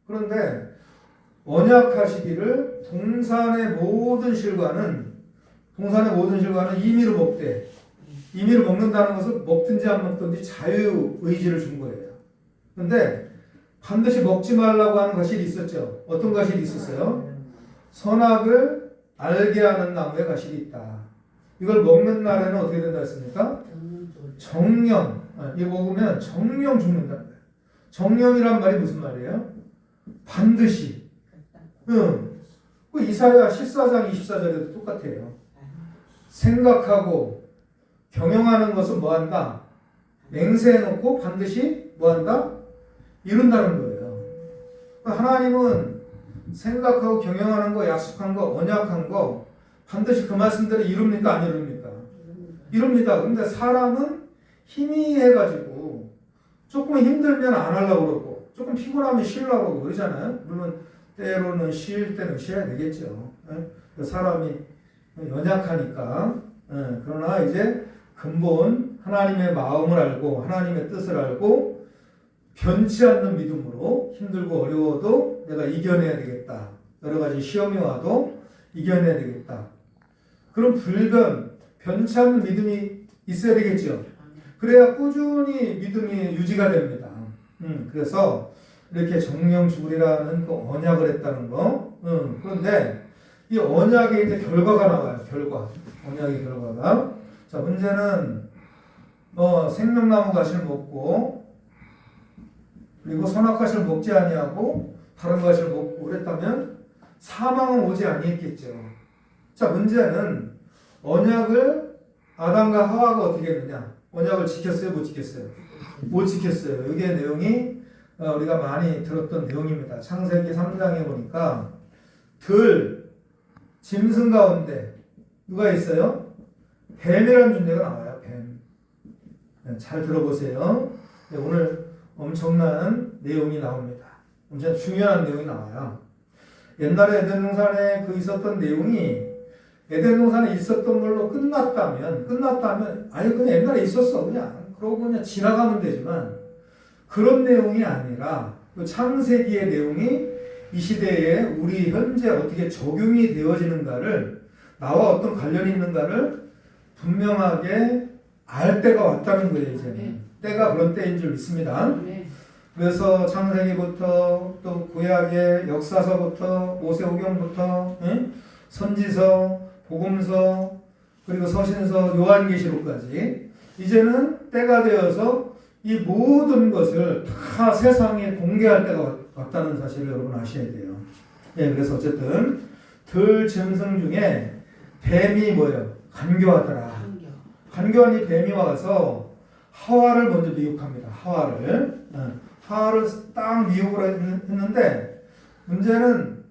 그런데 언약하시기를 동산의 모든 실과는 임의로 먹되, 임의로 먹는다는 것은 먹든지 안 먹든지 자유의지를 준 거예요. 근데 반드시 먹지 말라고 하는 과실이 있었죠. 어떤 과실이 있었어요? 선악을 알게 하는 나무의 과실이 있다. 이걸 먹는 날에는 어떻게 된다 했습니까? 정령. 이거 먹으면 정령 죽는다는 거예요. 정령이란 말이 무슨 말이에요? 반드시. 그 이사야 14장 24절에도 똑같아요. 생각하고 경영하는 것은 뭐한다? 맹세해놓고 반드시 뭐한다? 이룬다는 거예요. 하나님은 생각하고 경영하는 거, 약속한 거, 언약한 거 반드시 그 말씀대로 이룹니까? 안 이룹니까? 이룹니다. 근데 사람은 희미해가지고 조금 힘들면 안 하려고 그러고 조금 피곤하면 쉬려고 그러고 그러잖아요. 물론 때로는 쉴 때는 쉬어야 되겠죠. 사람이 연약하니까. 그러나 이제 근본 하나님의 마음을 알고 하나님의 뜻을 알고 변치 않는 믿음으로 힘들고 어려워도 내가 이겨내야 되겠다. 여러 가지 시험이 와도 이겨내야 되겠다. 그런 변치 않는 믿음이 있어야 되겠죠. 그래야 꾸준히 믿음이 유지가 됩니다. 그래서 이렇게 정령 죽으리라는 그 언약을 했다는 거. 그런데 이 언약의 이제 결과가 나와요. 언약의 결과가. 자, 문제는 생명나무 가시를 먹고 그리고 선악과실을 먹지 아니하고 다른 과실을 먹고 그랬다면 사망은 오지 아니했겠죠. 자, 문제는 언약을 아담과 하와가 어떻게 했느냐? 언약을 지켰어요? 못 지켰어요? 못 지켰어요. 이게 내용이 우리가 많이 들었던 내용입니다. 창세기 3장에 보니까 짐승 가운데 누가 있어요? 뱀이라는 존재가 나와요. 뱀. 잘 들어보세요. 오늘 엄청난 내용이 나옵니다. 엄청 중요한 내용이 나와요. 옛날에 에덴 동산에 있었던 내용이 에덴 동산에 있었던 걸로 끝났다면 아니 그냥 옛날에 있었어 그러고 그냥 지나가면 되지만 그런 내용이 아니라 창세기의 내용이 이 시대에 우리 현재 어떻게 적용이 되어지는가를 나와 어떤 관련이 있는가를 분명하게 알 때가 왔다는 거예요. 이제는 때가 그런 때인 줄 믿습니다. 그래서 창세기부터 또 구약의 역사서부터 모세오경부터 선지서, 복음서, 그리고 서신서, 요한계시록까지 이제는 때가 되어서 이 모든 것을 다 세상에 공개할 때가 왔다는 사실을 여러분 아셔야 돼요. 그래서 어쨌든 짐승 중에 뱀이 뭐예요? 간교하더라. 간교한 이 뱀이 와서 하와를 먼저 미혹합니다. 하와를 딱 미혹을 했는데 문제는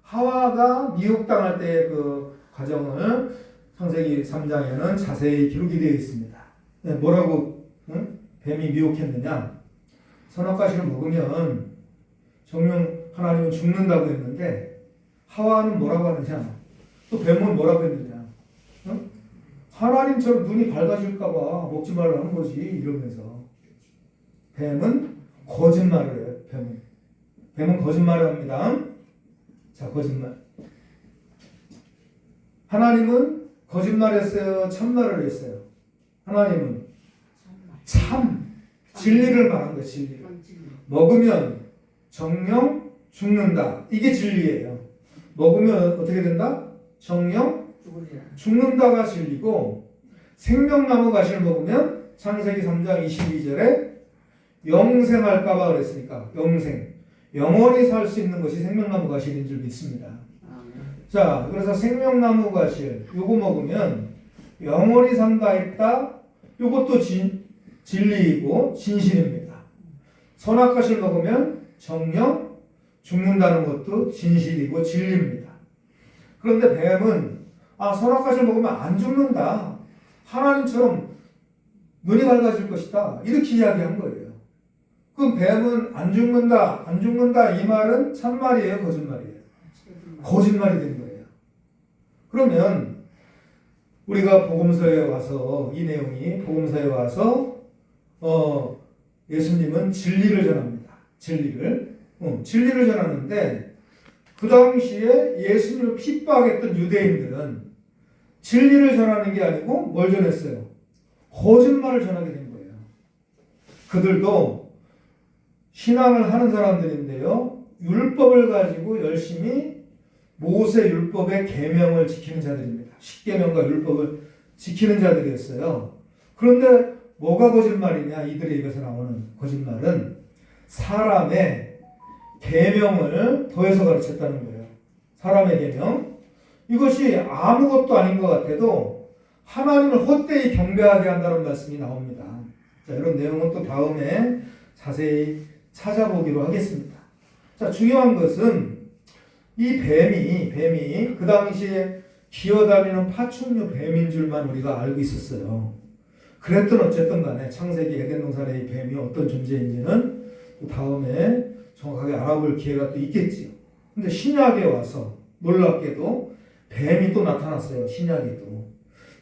하와가 미혹당할 때의 그 과정을 창세기 3장에는 자세히 기록이 되어 있습니다. 뭐라고 뱀이 미혹했느냐? 선악과실을 먹으면 정녕 하나님은 죽는다고 했는데 하와는 뭐라고 하느냐? 또 뱀은 뭐라고 했느냐? 하나님처럼 눈이 밝아질까봐 먹지 말라 하는 거지 이러면서 뱀은 거짓말을 해요. 뱀은 거짓말을 합니다. 자, 거짓말. 하나님은 거짓말했어요? 참말을 했어요? 하나님은 진리를 말한 거예요. 진리를. 먹으면 정령 죽는다. 이게 진리예요. 먹으면 어떻게 된다? 정령 죽는다가 진리고 생명나무 가시를 먹으면 창세기 3장 22절에 영생할까봐 그랬으니까 영원히 살 수 있는 것이 생명나무 가시인 줄 믿습니다. 자, 그래서 생명나무 가시 요거 먹으면 영원히 산다 했다. 요것도 진리이고 진실입니다. 선악과실 먹으면 정령 죽는다는 것도 진실이고 진리입니다. 그런데 뱀은 선악과실 먹으면 안 죽는다. 하나님처럼 눈이 밝아질 것이다. 이렇게 이야기한 거예요. 그럼 뱀은 안 죽는다 이 말은 참말이에요? 거짓말이에요? 거짓말이 된 거예요. 그러면 우리가 복음서에 와서 이 내용이 복음서에 와서 예수님은 진리를 전합니다. 진리를. 진리를 전하는데 그 당시에 예수님을 핍박했던 유대인들은 진리를 전하는 게 아니고 뭘 전했어요? 거짓말을 전하게 된 거예요. 그들도 신앙을 하는 사람들인데요. 율법을 가지고 열심히 모세 율법의 계명을 지키는 자들입니다. 십계명과 율법을 지키는 자들이었어요. 그런데 뭐가 거짓말이냐? 이들의 입에서 나오는 거짓말은 사람의 계명을 더해서 가르쳤다는 거예요. 사람의 계명. 이것이 아무것도 아닌 것 같아도 하나님을 헛되이 경배하게 한다는 말씀이 나옵니다. 자, 이런 내용은 또 다음에 자세히 찾아보기로 하겠습니다. 자, 중요한 것은 이 뱀이 그 당시에 기어다니는 파충류 뱀인 줄만 우리가 알고 있었어요. 그랬든 어쨌든 간에 창세기 에덴 동산의 이 뱀이 어떤 존재인지는 또 다음에 정확하게 알아볼 기회가 또 있겠지요. 근데 신약에 와서 놀랍게도 뱀이 또 나타났어요. 신약에도.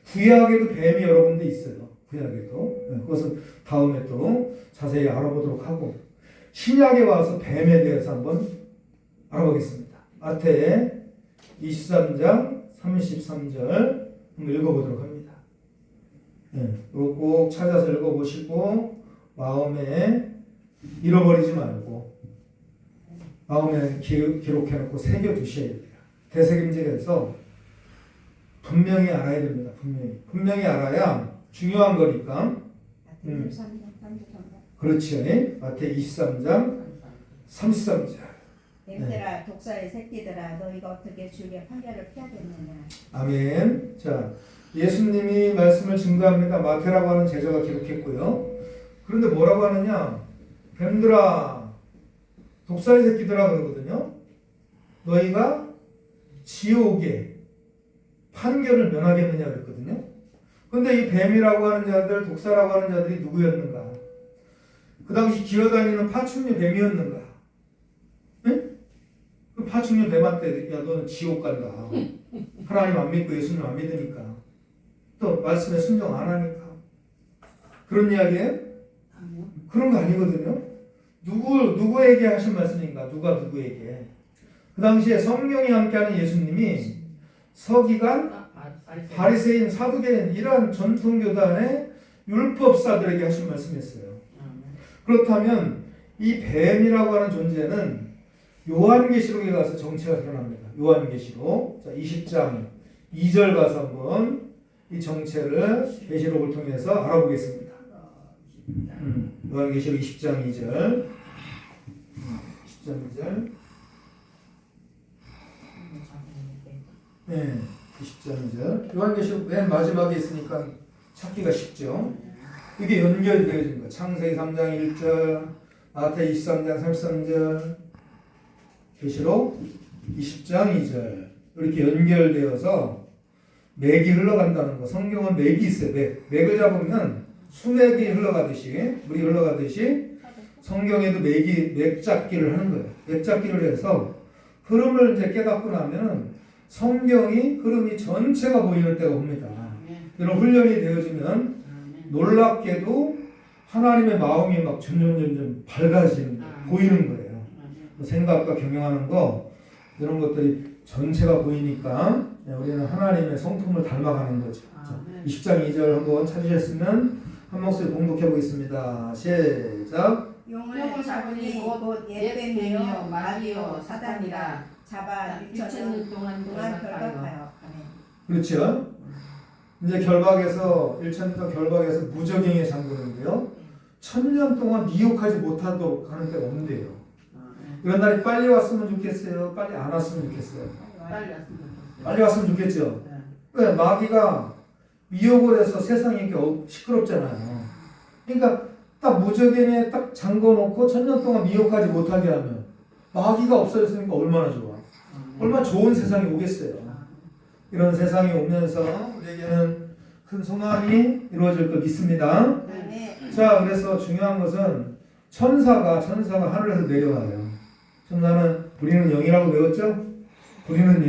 구약에도 뱀이 여러 군데 있어요. 구약에도. 그것은 다음에 또 자세히 알아보도록 하고 신약에 와서 뱀에 대해서 한번 알아보겠습니다. 마태 23장 33절 한번 읽어보도록 합니다. 이거 꼭 찾아서 읽어보시고 마음에 잃어버리지 말고 마음에 기록해놓고 새겨두셔야 돼요. 대책임직에서 분명히 알아야 됩니다. 분명히 알아야 중요한 거니까. 그렇죠. 마태 23장 33절. 뱀들아 독사의 새끼들아 너희가 어떻게 주의 판결을 피하겠느냐. 아멘. 자, 예수님이 말씀을 증거합니다. 마태라고 하는 제자가 기록했고요. 그런데 뭐라고 하느냐? 뱀들아 독사의 새끼들아 그러거든요. 너희가 지옥의 판결을 면하겠느냐 그랬거든요. 그런데 이 뱀이라고 하는 자들, 독사라고 하는 자들이 누구였는가? 그 당시 기어다니는 파충류 뱀이었는가? 네? 그 파충류 뱀한테 야 너는 지옥 간다. 하나님 안 믿고 예수님 안 믿으니까. 또 말씀에 순종 안 하니까. 그런 이야기예요? 그런 거 아니거든요. 누구에게 하신 말씀인가? 누가 누구에게? 그 당시에 성령이 함께하는 예수님이 서기관, 바리새인, 사두개인 이러한 전통교단의 율법사들에게 하신 말씀이었어요. 그렇다면 이 뱀이라고 하는 존재는 요한계시록에 가서 정체가 드러납니다. 요한계시록. 자, 20장 2절 가서 한번 이 정체를 계시록을 통해서 알아보겠습니다. 요한계시록 20장 2절. 20장 2절. 네, 20장 2절. 요한계시록 맨 마지막에 있으니까 찾기가 쉽죠. 이게 연결되어진 거예요. 창세기 3장 1절, 마태 23장 33절, 계시록 20장 2절 이렇게 연결되어서 맥이 흘러간다는 거. 성경은 맥이 있어요. 맥을 잡으면 수맥이 흘러가듯이 물이 흘러가듯이 성경에도 맥잡기를 하는 거예요. 맥잡기를 해서 흐름을 이제 깨닫고 나면 성경이 흐름이 전체가 보이는 때가 옵니다. 이런 훈련이 되어지면 놀랍게도 하나님의 마음이 막 점점 밝아지는 보이는 거예요. 생각과 경영하는 거 이런 것들이 전체가 보이니까 우리는 하나님의 성품을 닮아가는 거죠. 20장 2절 한번 찾으셨으면 한 목소리 공독해 보겠습니다. 시작. 용을 잡으니 곧 옛뱀이요 마귀요 사단이라 잡아 6천년 동안 결박하여. 그렇죠. 이제 결박에서 1천년 결박에서 무적행에 잠그는데요. 1000년 동안 미혹하지 못하도록 하는 데가 없는데요. 이런 날이 빨리 왔으면 좋겠어요? 빨리 안 왔으면 좋겠어요? 빨리 왔으면 좋겠죠? 왜? 마귀가 미혹을 해서 세상이 이렇게 시끄럽잖아요. 그러니까 딱 무적행에 딱 잠궈놓고 1000년 동안 미혹하지 못하게 하면 마귀가 없어졌으니까 얼마나 좋아. 얼마나 좋은 세상이 오겠어요. 이런 세상이 오면서 우리에게는 큰 소망이 이루어질 것 믿습니다. 자, 그래서 중요한 것은 천사가 하늘에서 내려와요. 천사는 부리는 영이라고 배웠죠? 부리는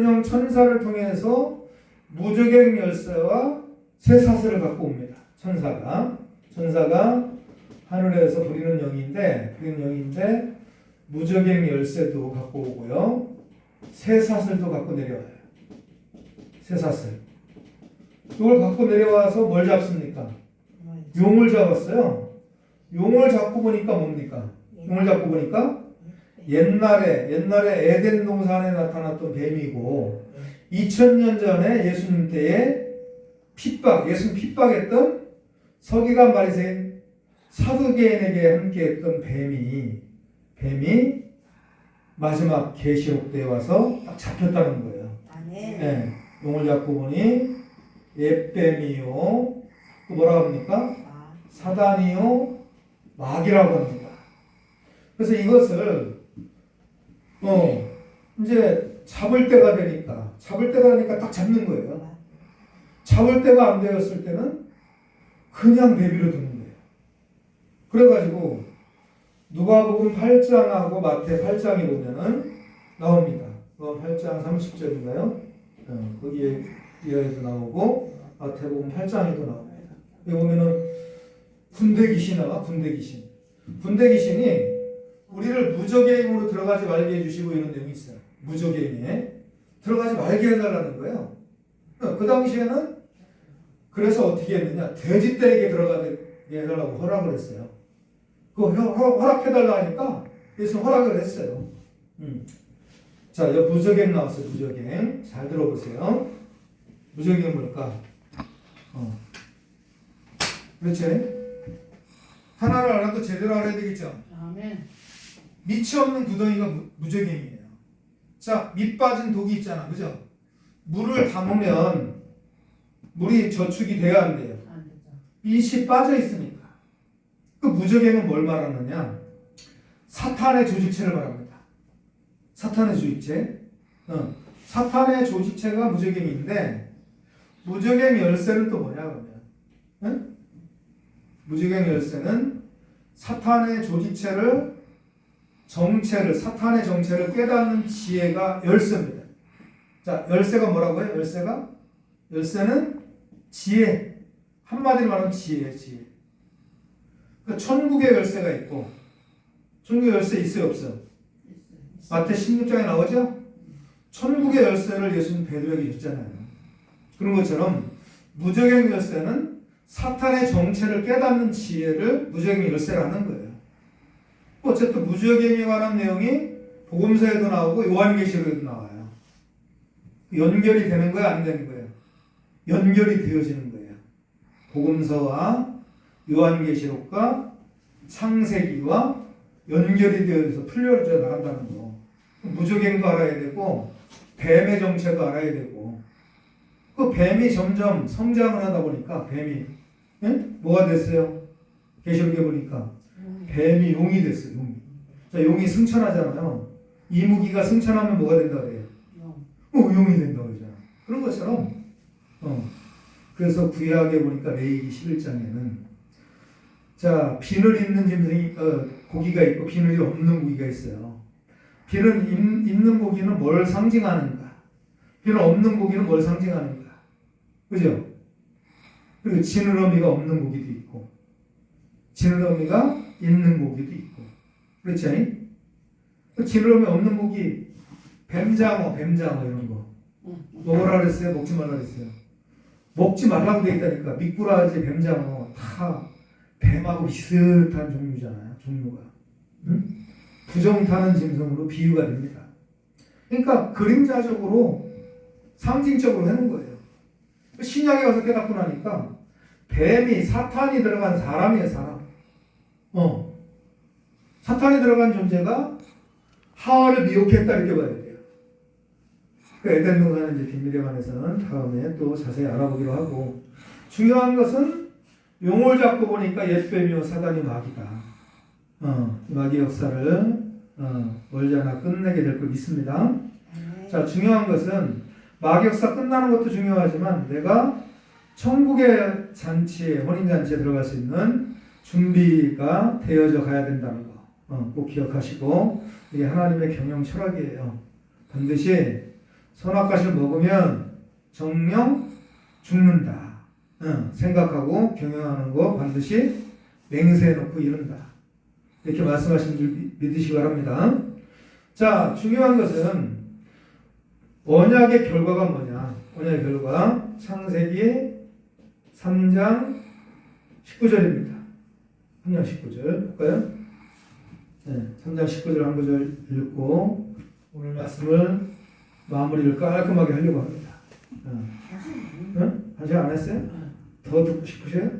영 천사를 통해서 무적행 열쇠와 쇠사슬을 갖고 옵니다. 천사가 하늘에서 부리는 영인데 무적행 열쇠도 갖고 오고요. 쇠사슬도 갖고 내려와요. 쇠사슬. 이걸 갖고 내려와서 뭘 잡습니까? 용을 잡았어요. 용을 잡고 보니까 뭡니까? 용을 잡고 보니까 옛날에 에덴 동산에 나타났던 뱀이고 2000년 전에 예수님 때에 예수님 핍박했던 서기관 바리새인 사두개인에게 함께했던 뱀이 마지막 계시록 때에 와서 딱 잡혔다는 거예요. 네, 용을 잡고 보니 옛뱀이요, 또 뭐라고 합니까? 사단이요, 마귀라고 합니다. 그래서 이것을 이제 잡을 때가 되니까 딱 잡는 거예요. 잡을 때가 안 되었을 때는 그냥 내비로 두는 거예요. 그래가지고 누가복음 8장하고 마태 8장에 보면은 나옵니다. 8장 30절인가요? 거기에 이하에도 나오고 마태복음 8장에도 나옵니다. 여기 보면은 군대 귀신 나와. 군대 귀신이 우리를 무적행으로 들어가지 말게 해주시고 이런 내용이 있어요. 무적행에 들어가지 말게 해달라는 거예요. 그 당시에는 그래서 어떻게 했느냐, 돼지떼에게 들어가게 해달라고 허락을 했어요. 그거 허락해달라 하니까 예수는 허락을 했어요. 자, 여기 무적행 나왔어요. 무적행 잘 들어보세요. 무적행은 뭘까? 그렇지? 하나를 알아도 제대로 알아야 되겠죠? 아멘. 밑이 없는 구덩이가 무적행이에요. 자, 밑 빠진 독이 있잖아, 그죠? 물을 담으면 물이 저축이 돼야 안 돼요. 밑이 빠져 있으니까. 그 무적행은 뭘 말하느냐? 사탄의 조직체를 말합니다. 사탄의 조직체. 사탄의 조직체가 무적행인데 무적행 열쇠는 또 뭐냐 그러면? 응? 무적행 열쇠는 사탄의 조직체를 사탄의 정체를 깨닫는 지혜가 열쇠입니다. 자, 열쇠가 뭐라고요? 열쇠는 지혜. 한마디로 말하면 지혜예요, 지혜. 그러니까 천국의 열쇠가 있고, 천국의 열쇠 있어요, 없어요? 마태 16장에 나오죠? 천국의 열쇠를 예수님 베드로에게 줬잖아요. 그런 것처럼 무적행 열쇠는 사탄의 정체를 깨닫는 지혜를 무적행 열쇠라는 거예요. 어쨌든 무적행에 관한 내용이 복음서에도 나오고 요한계시록에도 나와요. 연결이 되는 거야, 안 되는 거예요? 연결이 되어지는 거예요. 복음서와 요한계시록과 창세기와 연결이 되어서 풀려져 나간다는 거. 무적행도 알아야 되고 뱀의 정체도 알아야 되고, 그 뱀이 점점 성장을 하다 보니까 뱀이 뭐가 됐어요? 계시록에 보니까 뱀이 용이 됐어요. 자, 용이 승천하잖아요. 이무기가 승천하면 뭐가 된다 그래요? 용이 된다고 그러잖아. 그런 것처럼 그래서 구약에 보니까 레위기 11장에는 자, 비늘 있는 짐승이 고기가 있고 비늘이 없는 고기가 있어요. 비늘 있는 고기는 뭘 상징하는가? 비늘 없는 고기는 뭘 상징하는가? 그죠? 그리고 지느러미가 없는 고기도 있고 지느러미가 있는 고기도 있고, 그렇지? 그 지느러미 없는 고기, 뱀장어 이런 거 먹으라 그랬어요? 먹지 말라 그랬어요? 먹지 말라고 돼 있다니까. 미꾸라지, 뱀장어 다 뱀하고 비슷한 종류잖아요. 종류가. 부정 타는 짐승으로 비유가 됩니다. 그러니까 그림자적으로 상징적으로 하는 거예요. 신약에 와서 깨닫고 나니까 뱀이 사탄이 들어간 사람이에요. 사람. 사탄이 들어간 존재가 하와를 미혹했다 이렇게 봐야 돼요. 그 에덴 동산의 이제 비밀에 관해서는 다음에 또 자세히 알아보기로 하고, 중요한 것은 용을 잡고 보니까 옛뱀이요 사단이 마귀다. 마귀 역사를 멀지 않아 끝내게 될 걸 믿습니다. 자, 중요한 것은 마귀 역사 끝나는 것도 중요하지만 내가 천국의 잔치에, 혼인잔치에 들어갈 수 있는 준비가 되어져 가야 된다는 거 꼭 기억하시고, 이게 하나님의 경영 철학이에요. 반드시 선악과실 먹으면 정령 죽는다 생각하고 경영하는 거 반드시 맹세해놓고 이른다. 이렇게 말씀하신 줄 믿으시기 바랍니다. 자, 중요한 것은 언약의 결과가 뭐냐? 언약의 결과 창세기 3장 19절입니다. 3장 19절 볼까요? 네, 3장 19절 한 구절 읽고 오늘 말씀을 마무리를 깔끔하게 하려고 합니다. 한 시간 안 했어요? 더 듣고 싶으세요?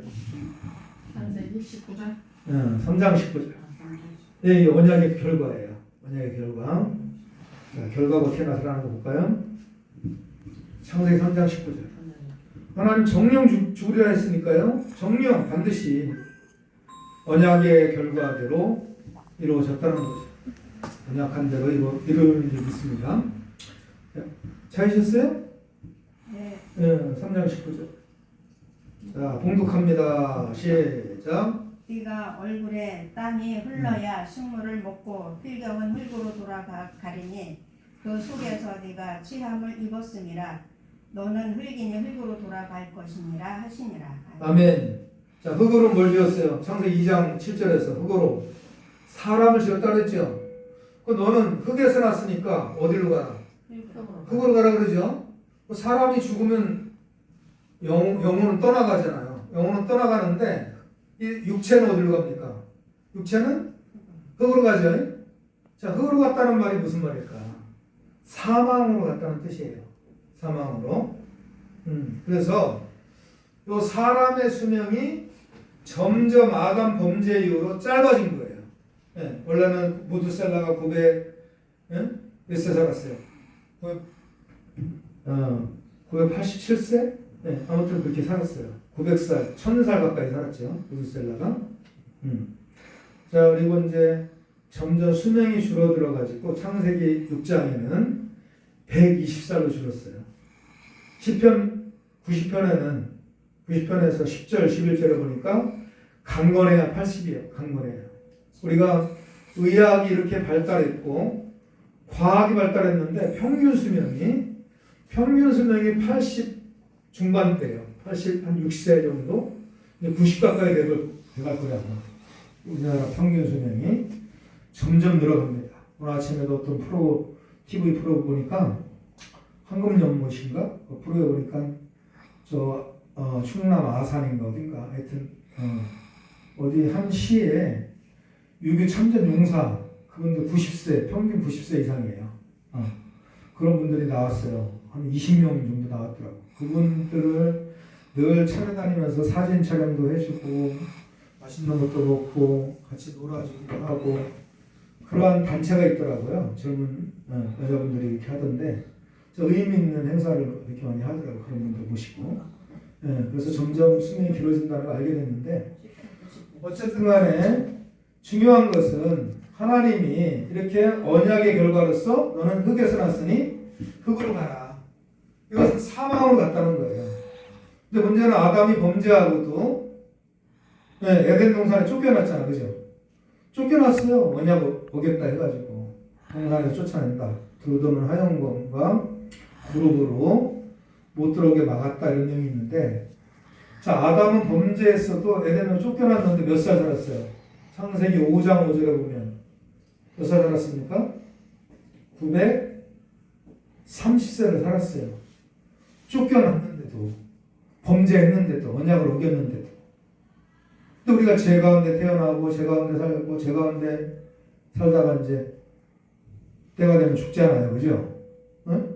창세기 19장. 3장 19절. 이 언약의 결과예요. 언약의 결과. 자, 결과가 어떻게 나타나는 거 볼까요? 창세기 3장 19절. 하나님 정령 주리라 했으니까요. 정령 반드시 언약의 결과대로 이루어졌다는 거죠. 언약한 대로 이루어진 줄 믿습니다. 찾으셨어요? 네. 3장 19절. 자, 봉독합니다. 시작. 네가 얼굴에 땀이 흘러야 식물을 먹고 필경은 흙으로 돌아가리니 그 속에서 네가 취함을 입었음이라 너는 흙이니 흙으로 돌아갈 것이니라 하시니라. 아멘. 자, 흙으로 뭘 지었어요? 창세기 2장 7절에서 흙으로 사람을 지었다 그랬죠. 그 너는 흙에서 났으니까 어디로 가라? 흙으로 가라 그러죠. 사람이 죽으면 영혼은 떠나가잖아요. 영혼은 떠나가는데 이 육체는 어디로 갑니까? 육체는 흙으로 가죠. 자, 흙으로 갔다는 말이 무슨 말일까? 사망으로 갔다는 뜻이에요. 사망으로. 그래서 요 사람의 수명이 점점 아담 범죄 이후로 짧아진 거예요. 예, 원래는 무드셀라가 900몇 세 살았어요. 987세? 네, 아무튼 그렇게 살았어요. 900살, 1000살 가까이 살았죠. 무드셀라가. 자, 그리고 이제 점점 수명이 줄어들어가지고 창세기 6장에는 120살로 줄었어요. 시편 90편에서 10절, 11절에 보니까 강건해야 80이에요. 강건해야. 우리가 의학이 이렇게 발달했고 과학이 발달했는데 평균 수명이 80 중반대예요. 80, 한 60세 정도? 90 가까이 돼갈 거라고. 우리나라 평균 수명이 점점 늘어갑니다. 오늘 아침에도 어떤 TV 프로 보니까 황금연못인가? 그 프로에 보니까 충남 아산인가 어딘가 하여튼 어디 한 시에 유교 참전 용사 그분들 90세 평균 90세 이상이에요. 그런 분들이 나왔어요. 한 20명 정도 나왔더라고. 그분들을 늘 찾아다니면서 사진 촬영도 해주고 맛있는 것도 먹고 같이 놀아주기도 하고 그러한 단체가 있더라고요. 젊은 여자분들이 이렇게 하던데 의미 있는 행사를 이렇게 많이 하더라고요. 그런 분들 모시고. 그래서 점점 수명이 길어진다는 걸 알게 됐는데 어쨌든 간에 중요한 것은 하나님이 이렇게 언약의 결과로서 너는 흙에서 났으니 흙으로 가라. 이것은 사망으로 갔다는 거예요. 근데 문제는 아담이 범죄하고도 에덴 동산에 쫓겨났잖아. 그죠? 쫓겨났어요. 언약 어겼다 해가지고 동산에서 쫓아낸다. 들어오는 하영검과 그룹으로 못 들어오게 막았다 이런 내용이 있는데 자, 아담은 범죄했어도 에덴으로 쫓겨났는데 몇 살 살았어요? 창세기 5장 5절에 보면 몇 살 살았습니까? 930세를 살았어요. 쫓겨났는데도 범죄했는데도 언약을 어겼는데도 근데 우리가 죄 가운데 태어나고 죄 가운데 살고 죄 가운데 살다가 이제 때가 되면 죽잖아요. 그죠? 응?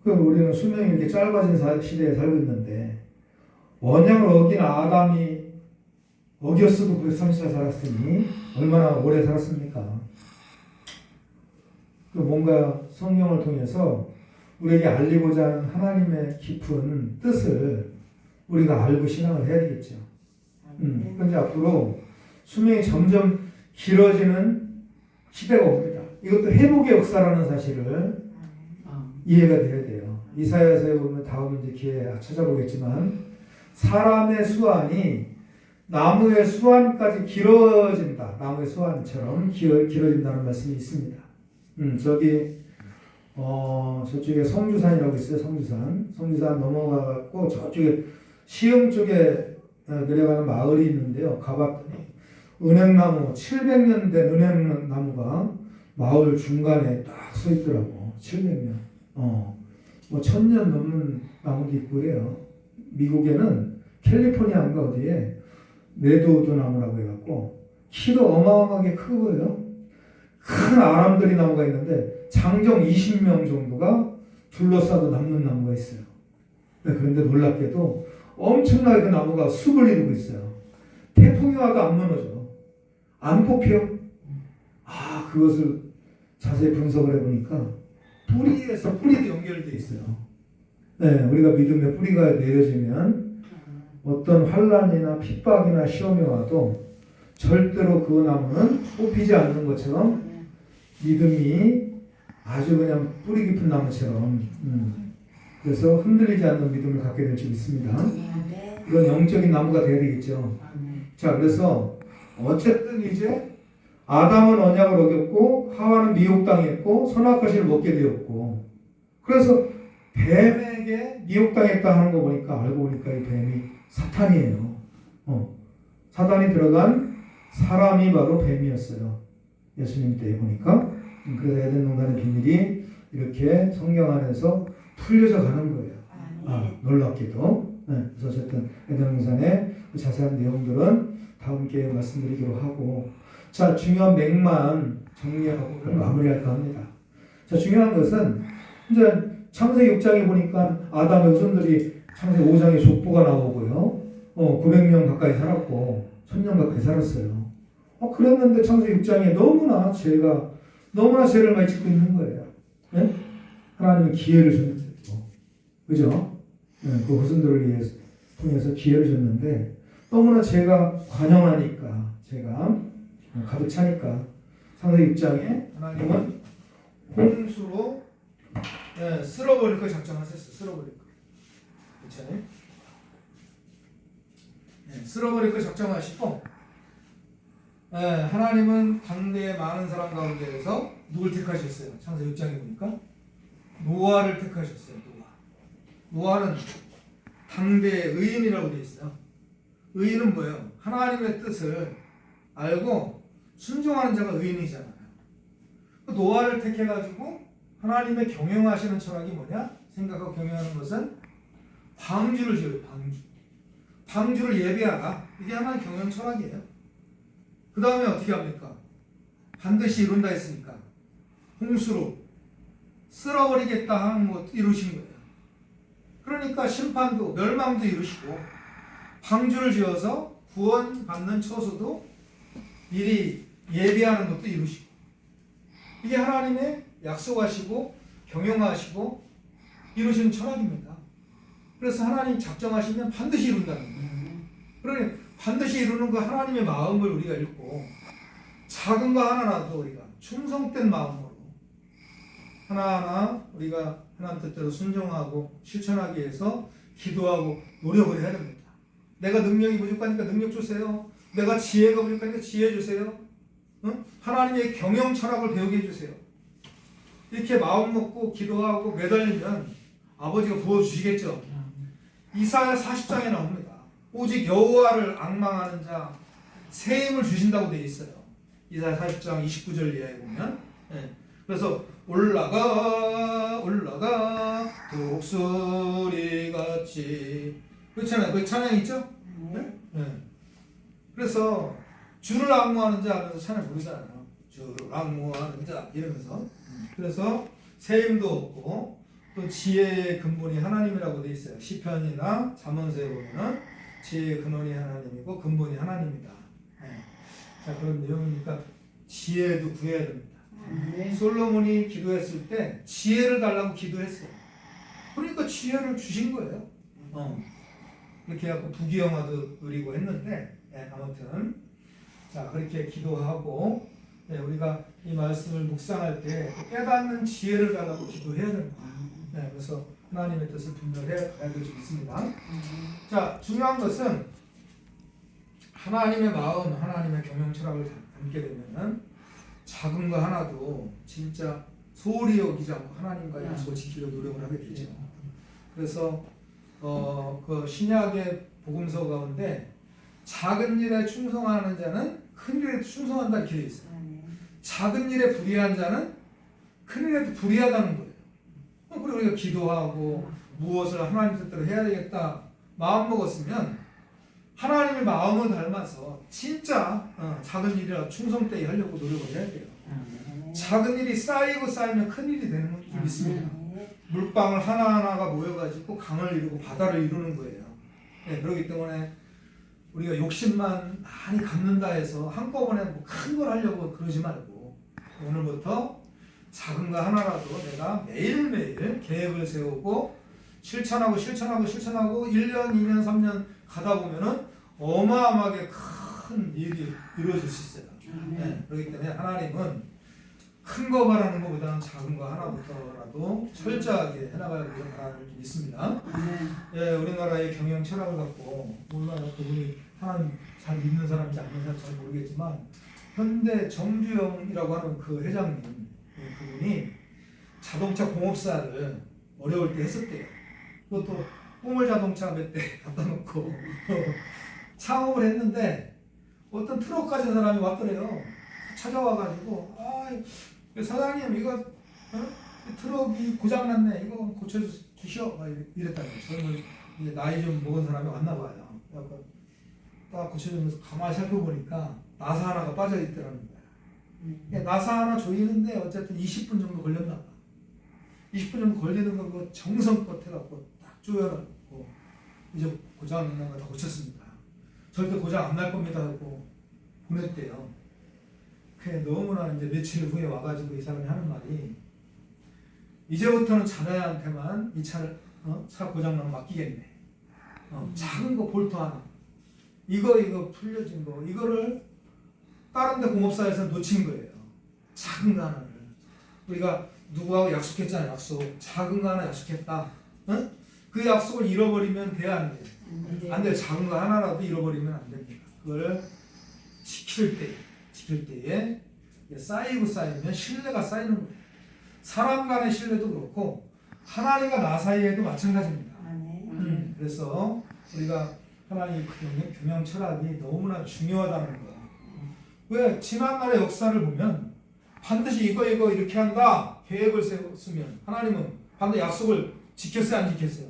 그럼 우리는 수명이 이렇게 짧아진 시대에 살고 있는데 언약을 어긴 아담이 어겼어도 930살 살았으니 얼마나 오래 살았습니까? 뭔가 성경을 통해서 우리에게 알리고자 하는 하나님의 깊은 뜻을 우리가 알고 신앙을 해야 되겠죠. 그런데 앞으로 수명이 점점 길어지는 시대가 옵니다. 이것도 회복의 역사라는 사실을 이해가 돼야 돼요. 이사야서에 보면 다음 이제 기회에 찾아보겠지만 사람의 수완이 나무의 수완까지 길어진다. 나무의 수완처럼 길어진다는 말씀이 있습니다. 저쪽에 성주산이라고 있어요. 성주산 넘어가고 저쪽에 시흥 쪽에 내려가는 마을이 있는데요. 가봤더니 은행나무 700년 된 은행나무가 마을 중간에 딱 서 있더라고. 700년. 뭐 1000년 넘는 나무도 있고 그래요. 미국에는 캘리포니아인가 어디에 레드우드 나무라고 해갖고 키도 어마어마하게 크고요. 큰 아람들이 나무가 있는데 장정 20명 정도가 둘러싸고 남는 나무가 있어요. 네, 그런데 놀랍게도 엄청나게 그 나무가 숲을 이루고 있어요. 태풍이 와도 안 무너져. 안 뽑혀. 그것을 자세히 분석을 해보니까 뿌리에서 뿌리도 연결되어 있어요. 네, 우리가 믿음의 뿌리가 내려지면 어떤 환란이나 핍박이나 시험이 와도 절대로 그 나무는 뽑히지 않는 것처럼 믿음이 아주 그냥 뿌리 깊은 나무처럼 그래서 흔들리지 않는 믿음을 갖게 될 줄 믿습니다. 이건 영적인 나무가 되어야 되겠죠. 자, 그래서 어쨌든 이제 아담은 언약을 어겼고 하와는 미혹당했고 선악과 실을 먹게 되었고 그래서 뱀에게 미혹당했다 하는 거 보니까 알고 보니까 이 뱀이 사탄이에요. 사탄이 들어간 사람이 바로 뱀이었어요. 예수님 때 보니까 그래서 에덴 동산의 비밀이 이렇게 성경 안에서 풀려져 가는 거예요. 놀랍게도. 네, 그래서 어쨌든 에덴 동산의 자세한 내용들은 다음 기회에 말씀드리기로 하고 자, 중요한 맥만 정리하고 마무리할까 합니다. 자, 중요한 것은 이제 창세기 6장에 보니까 아담의 후손들이 창세기 5장에 족보가 나오고요. 900년 가까이 살았고 1000년 가까이 살았어요. 그랬는데 창세기 6장에 너무나 죄를 많이 짓고 있는 거예요. 네? 하나님은 기회를 줬는데, 그죠? 네, 그 후손들을 위해서 통해서 기회를 줬는데 너무나 죄가 관영하니까 죄가 가득 차니까 창세기 6장에 하나님은 홍수로 쓸어버릴 거 작정하셨어요. 쓸어버릴 거. 그렇잖아요. 쓸어버릴 거 작정하시고 하나님은 당대의 많은 사람 가운데에서 누굴 택하셨어요? 창세기 6장에 보니까 노아를 택하셨어요. 노아는 당대의 의인이라고 되어 있어요. 의인은 뭐예요? 하나님의 뜻을 알고 순종하는 자가 의인이잖아요. 노아를 택해가지고 하나님의 경영하시는 철학이 뭐냐? 생각하고 경영하는 것은 방주를 지어요. 방주를 예배하라. 이게 하나의 경영 철학이에요. 그 다음에 어떻게 합니까? 반드시 이룬다 했으니까 홍수로 쓸어버리겠다 하는 것 이루신 거예요. 그러니까 심판도 멸망도 이루시고 방주를 지어서 구원받는 처소도 미리 예비하는 것도 이루시고 이게 하나님의 약속하시고 경영하시고 이루시는 철학입니다. 그래서 하나님 작정하시면 반드시 이룬다는 거예요. 그러니 반드시 이루는 그 하나님의 마음을 우리가 읽고 작은 거 하나라도 우리가 충성된 마음으로 하나하나 우리가 하나님 뜻대로 순종하고 실천하기 위해서 기도하고 노력을 해야 됩니다. 내가 능력이 부족하니까 능력 주세요. 내가 지혜가 부족하니까 지혜 주세요. 응? 하나님의 경영 철학을 배우게 해주세요. 이렇게 마음 먹고 기도하고 매달리면 아버지가 부어주시겠죠. 이사야 40장에 나옵니다. 오직 여호와를 앙망하는 자 새 힘을 주신다고 되어 있어요. 이사야 40장 29절 이하에 보면 그래서 올라가 독수리같이 그렇잖아요. 그 찬양 있죠? 네? 그래서 주를 앙무하는 자 하면서 찬양 부르잖아요. 주를 앙무하는 자 이러면서 그래서 새 힘도 없고 또 지혜의 근본이 하나님이라고 되어 있어요. 시편이나 잠언서에 보면은 지혜의 근원이 하나님이고 근본이 하나님이다. 자, 그런 내용이니까 지혜도 구해야 됩니다. 솔로몬이 기도했을 때 지혜를 달라고 기도했어요. 그러니까 지혜를 주신 거예요. 이렇게 해갖고 부귀영화도 누리고 했는데 아무튼 자 그렇게 기도하고 우리가 이 말씀을 묵상할 때 깨닫는 지혜를 달라고 기도해야 됩니다. 그래서 하나님의 뜻을 분별해야 될 수 있습니다. 자, 중요한 것은 하나님의 마음, 하나님의 경영 철학을 담게 되면은 작은 거 하나도 진짜 소홀히 여기지 않고 하나님과 약속을 지키려고 노력을 하게 되죠. 그래서 그 신약의 복음서 가운데 작은 일에 충성하는 자는 큰 큰 일에도 충성한다 이렇게 돼 있어요. 아멘. 작은 일에 불의한 자는 큰 일에도 불의하다는 거예요. 그리고 우리가 기도하고 무엇을 하나님 뜻대로 해야 되겠다 마음 먹었으면 하나님의 마음을 닮아서 진짜 작은 일이라 충성되게 하려고 노력을 해야 돼요. 작은 일이 쌓이면 큰 일이 되는 줄 믿습니다. 물방울 하나하나가 모여가지고 강을 이루고 바다를 이루는 거예요. 네, 그렇기 때문에 우리가 욕심만 많이 갖는다 해서 한꺼번에 뭐 큰 걸 하려고 그러지 말고 오늘부터 작은 거 하나라도 내가 매일매일 계획을 세우고 실천하고 1년, 2년, 3년 가다 보면은 어마어마하게 큰 일이 이루어질 수 있어요. 네, 그렇기 때문에 하나님은 큰 거 바라는 것보다는 작은 거 하나부터라도 철저하게 해나가길 바라는 믿습니다. 예, 우리나라의 경영 철학을 갖고 얼마나 그분이 하나님 잘 믿는 사람인지 안 믿는 사람인지 잘 모르겠지만 현대 정주영이라고 하는 그 회장님 그분이 자동차 공업사를 어려울 때 했었대요. 그것도 뽀물 자동차 몇 대 갖다 놓고 창업을 했는데 어떤 트럭 가진 사람이 왔더래요. 찾아와가지고 사장님 이거 이 트럭이 고장났네 이거 고쳐주시오 이랬다는 거예요. 저는 이제 나이 좀 먹은 사람이 왔나 봐요. 그래서 딱 고쳐주면서 가만히 살펴보니까 나사 하나가 빠져있더라는 거예요. 나사 하나 조이는데 어쨌든 20분 정도 걸렸나 봐. 20분 정도 걸리는 거 그거 정성껏 해갖고 딱 조여놓고 이제 고장 있는 거 다 고쳤습니다. 절대 고장 안 날 겁니다 하고 보냈대요. 그게 너무나 이제 며칠 후에 와가지고 이 사람이 하는 말이 이제부터는 자네한테만 이 차를 차 고장 나면 맡기겠네. 작은 거 볼트 하나 이거 풀려진 거 이거를 다른 데 공업사에서 놓친 거예요. 작은 거 하나를 우리가 누구하고 약속했잖아요. 약속 작은 거 하나 약속했다. 그 약속을 잃어버리면 돼야 안 돼요. 안 돼요. 작은 거 하나라도 잃어버리면 안 됩니다. 그걸 지킬 때에 쌓이면 신뢰가 쌓이는 거예요. 사람 간의 신뢰도 그렇고 하나님과 나 사이에도 마찬가지입니다. 그래서 우리가 하나님의 경영 철학이 너무나 중요하다는 거예요. 왜? 지난날의 역사를 보면 반드시 이거 이렇게 한다 계획을 세웠으면 하나님은 반드시 약속을 지켰어요 안 지켰어요?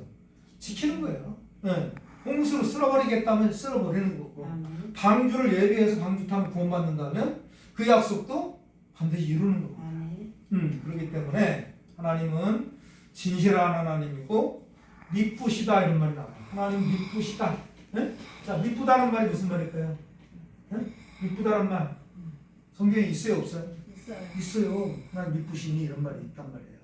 지키는 거예요. 네. 홍수로 쓸어버리겠다면 쓸어버리는 거고 방주를 예비해서 방주 타면 구원받는다면 그 약속도 반드시 이루는 거고 그렇기 때문에 하나님은 진실한 하나님이고 미쁘시다 이런 말이 나와요. 하나님 미쁘시다. 네? 자, 미쁘다는 말이 무슨 말일까요? 네? 미쁘다는 말 성경에 있어요 없어요? 있어요. 하나님 미쁘시니 이런 말이 있단 말이에요.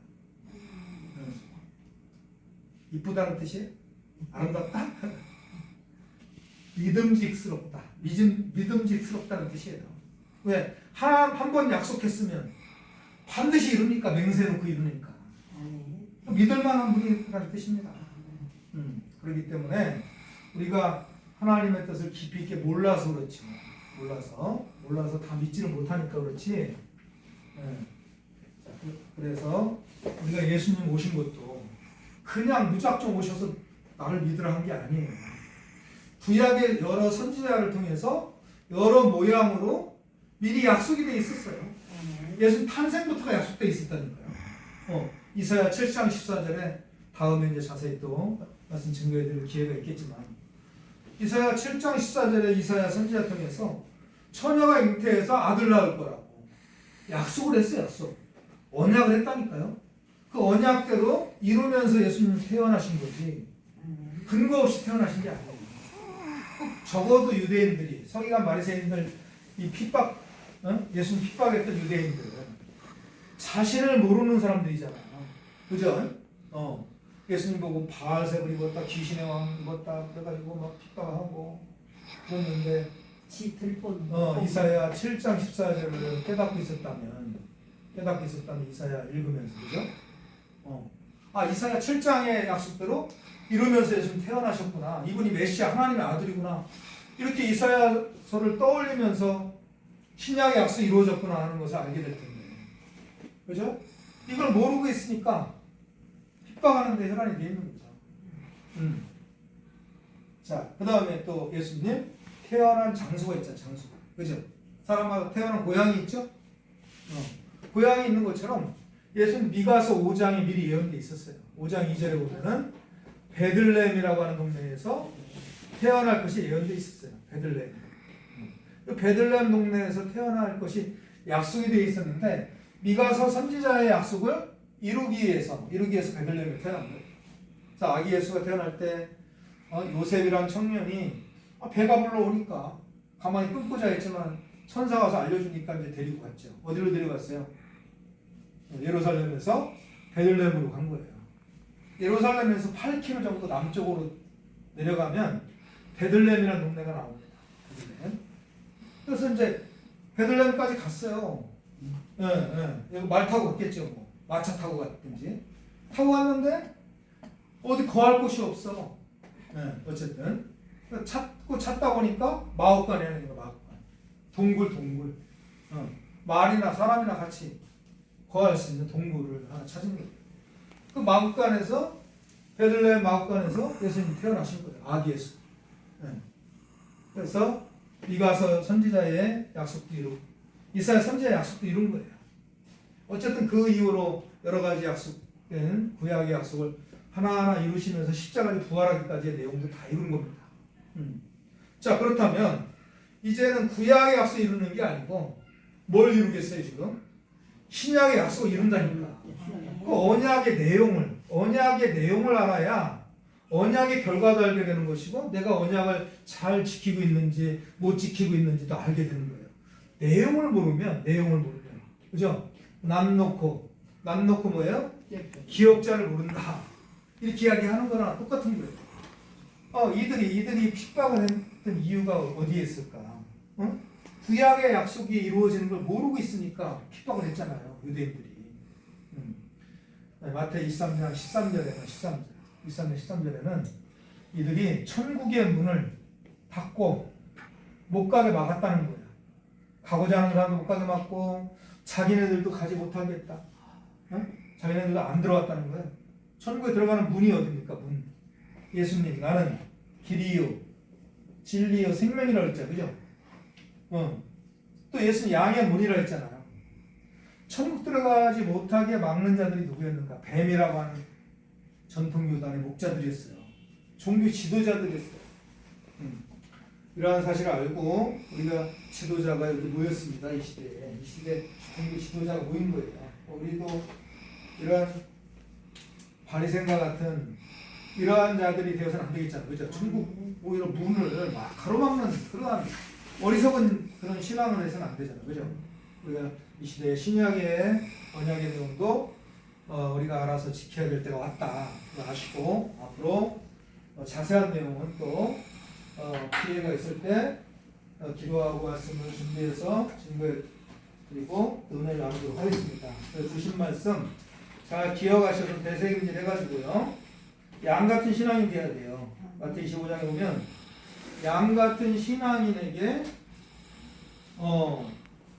이쁘다는 뜻이에요? 아름답다? 믿음직스럽다. 믿음직스럽다는 뜻이에요. 왜? 한 번 약속했으면 반드시 이루니까 맹세해놓고 이루니까 믿을만한 분이라는 뜻입니다. 그렇기 때문에 우리가 하나님의 뜻을 깊이 있게 몰라서 그렇지 몰라서 다 믿지를 못하니까 그렇지. 네. 자, 그래서 우리가 예수님 오신 것도 그냥 무작정 오셔서 나를 믿으라 한 게 아니에요. 구약의 여러 선지자를 통해서 여러 모양으로 미리 약속이 돼 있었어요. 예수님 탄생부터가 약속돼 있었다니까요. 이사야 7장 14절에 다음에 이제 자세히 또 말씀 증거해 드릴 기회가 있겠지만 이사야 7장 14절에 이사야 선지자 통해서 처녀가 잉태해서 아들 낳을 거라고 약속을 했어요. 약속. 언약을 했다니까요. 그 언약대로 이루면서 예수님 태어나신 거지 근거 없이 태어나신 게 아니에요. 적어도 유대인들이 서기관 바리새인들 이 핍박 예수님 핍박했던 유대인들은 자신을 모르는 사람들이잖아요. 그죠? 예수님 보고 바알색을 입었다 귀신의 왕 입었다 그래가지고 막 핍박하고 그랬는데 이사야 7장 14절을 깨닫고 있었다면 이사야 읽으면서 그죠? 이사야 7장의 약속대로 이루면서 예수님 태어나셨구나. 이분이 메시아 하나님의 아들이구나. 이렇게 이사야서를 떠올리면서 신약의 약속이 이루어졌구나 하는 것을 알게 될 텐데. 그죠? 이걸 모르고 있으니까 핍박하는데 혈안이 돼 있는 거죠. 자, 그 다음에 또 예수님 태어난 장소가 있잖아요. 장소가. 그죠? 사람마다 태어난 고향이 있죠? 고향이 있는 것처럼 예수는 미가서 5장에 미리 예언돼 있었어요. 5장 2절에 보면은 베들레헴이라고 하는 동네에서 태어날 것이 예언돼 있었어요. 베들레헴. 그 베들레헴 동네에서 태어날 것이 약속이 되어 있었는데 미가서 선지자의 약속을 이루기 위해서 베들레헴에 태어난 거예요. 그래서 아기 예수가 태어날 때 요셉이란 청년이 배가 불러오니까 가만히 끊고 자있지만 천사가 와서 알려주니까 이제 데리고 갔죠. 어디로 데려갔어요? 예루살렘에서 베들레헴으로 간 거예요. 예루살렘에서 8km 정도 남쪽으로 내려가면 베들레헴이라는 동네가 나옵니다. 베들레헴. 그래서 이제 베들레헴까지 갔어요. 여기 말 타고 갔겠죠. 뭐. 마차 타고 갔든지. 타고 갔는데 어디 거할 곳이 없어. 어쨌든 찾다 보니까 마옥간에 하는 거 마옥간. 동굴. 말이나 사람이나 같이 거할 수 있는 동굴을 하나 찾은 거예요. 그 마옥간에서 베들레헴 마옥간에서 예수님이 태어나신 거예요. 아기 예수. 그래서 미가서 선지자의 약속도 이루고 이사야 선지자의 약속도 이룬 거예요. 어쨌든 그 이후로 여러 가지 약속된 구약의 약속을 하나하나 이루시면서 십자가를 부활하기까지의 내용들 다 이룬 겁니다. 자, 그렇다면 이제는 구약의 약속을 이루는 게 아니고 뭘 이루겠어요 지금? 신약의 약속을 이룬다니까. 그 언약의 내용을 알아야 언약의 결과도 알게 되는 것이고 내가 언약을 잘 지키고 있는지 못 지키고 있는지도 알게 되는 거예요. 내용을 모르면 그죠? 남 놓고 뭐예요? 기억자를 모른다. 이렇게 이야기하는 거랑 똑같은 거예요. 이들이 핍박을 했던 이유가 어디에 있을까? 구약의 약속이 이루어지는 걸 모르고 있으니까 핍박을 했잖아요. 유대인들이. 마태복음 23장 13절에는 이들이 천국의 문을 닫고 못 가게 막았다는 거예요. 가고자 하는 사람도 못 가게 막고 자기네들도 가지 못하겠다. 자기네들도 안 들어왔다는 거예요. 천국에 들어가는 문이 어디입니까? 문. 예수님 나는 길이요 진리요 생명이라고 했잖아요. 그죠? 또 예수님 양의 문이라고 했잖아요. 천국 들어가지 못하게 막는 자들이 누구였는가? 뱀이라고 하는 전통 교단의 목자들이었어요. 종교 지도자들이었어요. 이러한 사실을 알고 우리가 지도자가 여기 모였습니다. 이 시대에 종교 지도자가 모인 거예요. 우리도 이러한 바리새인과 같은 이러한 자들이 되어서는 안 되겠잖아요. 그죠? 천국 오히려 문을 막 가로막는 그러한 어리석은 그런 신앙을 해서는 안 되잖아요. 그죠? 우리가 이 시대의 신약의 언약의 내용도 우리가 알아서 지켜야 될 때가 왔다. 아시고 앞으로 자세한 내용은 또 기회가 있을 때 기도하고 말씀을 준비해서 증거해 드리고 은혜를 나누도록 하겠습니다. 그래서 주신 말씀 잘 기억하셔서 되새김질 해가지고요. 양 같은 신앙이 돼야 돼요. 마태 25장에 보면 양 같은 신앙인에게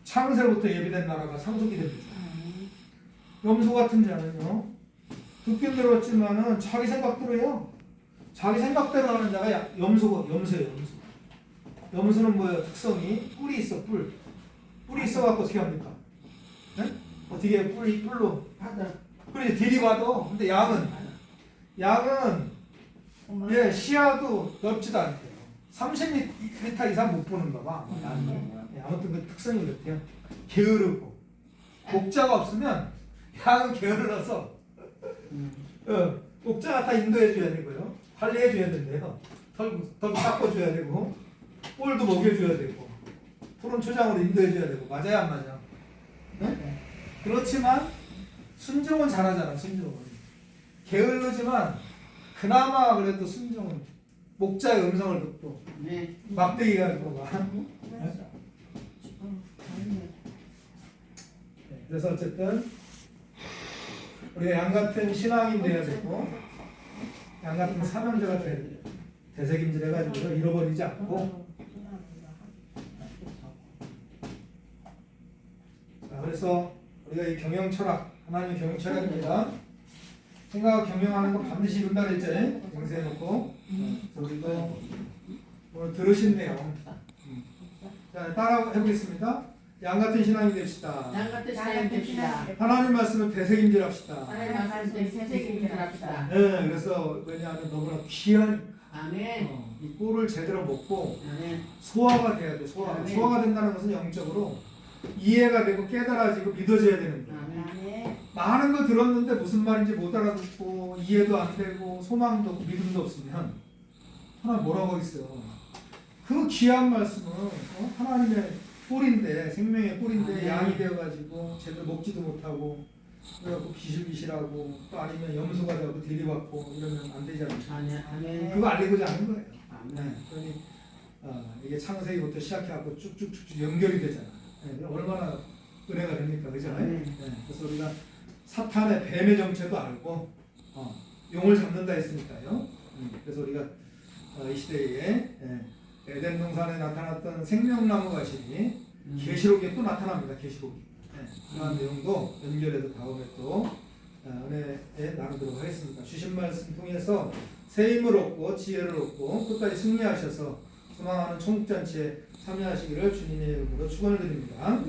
창세로부터 예비된 나라가 상속이 됩니다. 염소 같은 자는요. 듣긴 들었지만은 자기 생각대로 해요. 자기 생각대로 하는 자가 염소예요. 염소는 뭐예요? 특성이 뿔이 있어. 뿔이 있어갖고 어떻게 합니까? 네? 어떻게 뿔로 그래 데리고 와도. 근데 양은 시야도 넓지도 않대요. 30m 이상 못 보는가 봐. 아무튼 그 특성이 그렇대요. 게으르고 목자가 없으면 양은 게을러서 목자가 다 인도해 줘야 되고요. 관리해 줘야 된대요. 덜 닦아줘야 되고 꼴도 먹여줘야 되고 푸른 초장으로 인도해 줘야 되고. 맞아요 안 맞아? 네? 그렇지만 순종은 잘하잖아. 순종은 게을르지만 그나마 그래도 순종은 목자의 음성을 듣고 막대기가 들어가. 그래서 어쨌든 우리가 양 같은 신앙인 돼야 되고 양 같은 사명자가 돼야 돼요. 되새김질 해가지고 잃어버리지 않고. 자, 그래서 우리가 이 경영 철학, 하나님의 경영 철학입니다. 생각을 경영하는 거 반드시 이룬다 그랬죠? 명세해놓고. 우리도 오늘 들으신 내용 자, 따라 해보겠습니다. 양 같은 신앙이 됩시다. 양 같은 신앙이 됩시다. 하나님 말씀을 되새김질합시다. 하나님 말씀 되새김질합시다. 네, 그래서 왜냐하면 너무나 귀한 아멘. 이 꿀을 제대로 먹고 아멘. 소화가 돼야 돼. 소화가. 아멘. 소화가 된다는 것은 영적으로 이해가 되고 깨달아지고 믿어져야 되는 거예요. 아멘. 아멘. 많은 거 들었는데 무슨 말인지 못 알아듣고 이해도 안 되고 소망도 없고 믿음도 없으면 하나님 뭐라고 있어요. 그 귀한 말씀은 하나님의 꿀인데 생명의 꿀인데 아멘. 양이 되어가지고 제대로 먹지도 못하고 그래갖고 비실비실하고 또 아니면 염소가 되고 대리받고 이러면 안 되잖아요. 아멘. 그거 알리고자 하는 거예요. 아멘. 그러니 이게 창세기부터 시작해갖고 쭉쭉쭉쭉 연결이 되잖아. 네, 얼마나 은혜가 됩니까, 그죠? 아멘. 네, 그래서 우리가 사탄의 뱀의 정체도 알고 용을 잡는다 했으니까요. 그래서 우리가 이 시대에 에덴 동산에 나타났던 생명나무 가시니 계시록에 또 나타납니다. 계시록이. 그러한 내용도 연결해서 다음에 또 은혜에 나누도록 하겠습니다. 주신 말씀 통해서 새 힘을 얻고 지혜를 얻고 끝까지 승리하셔서 소망하는 천국잔치에 참여하시기를 주님의 이름으로 축원을 드립니다.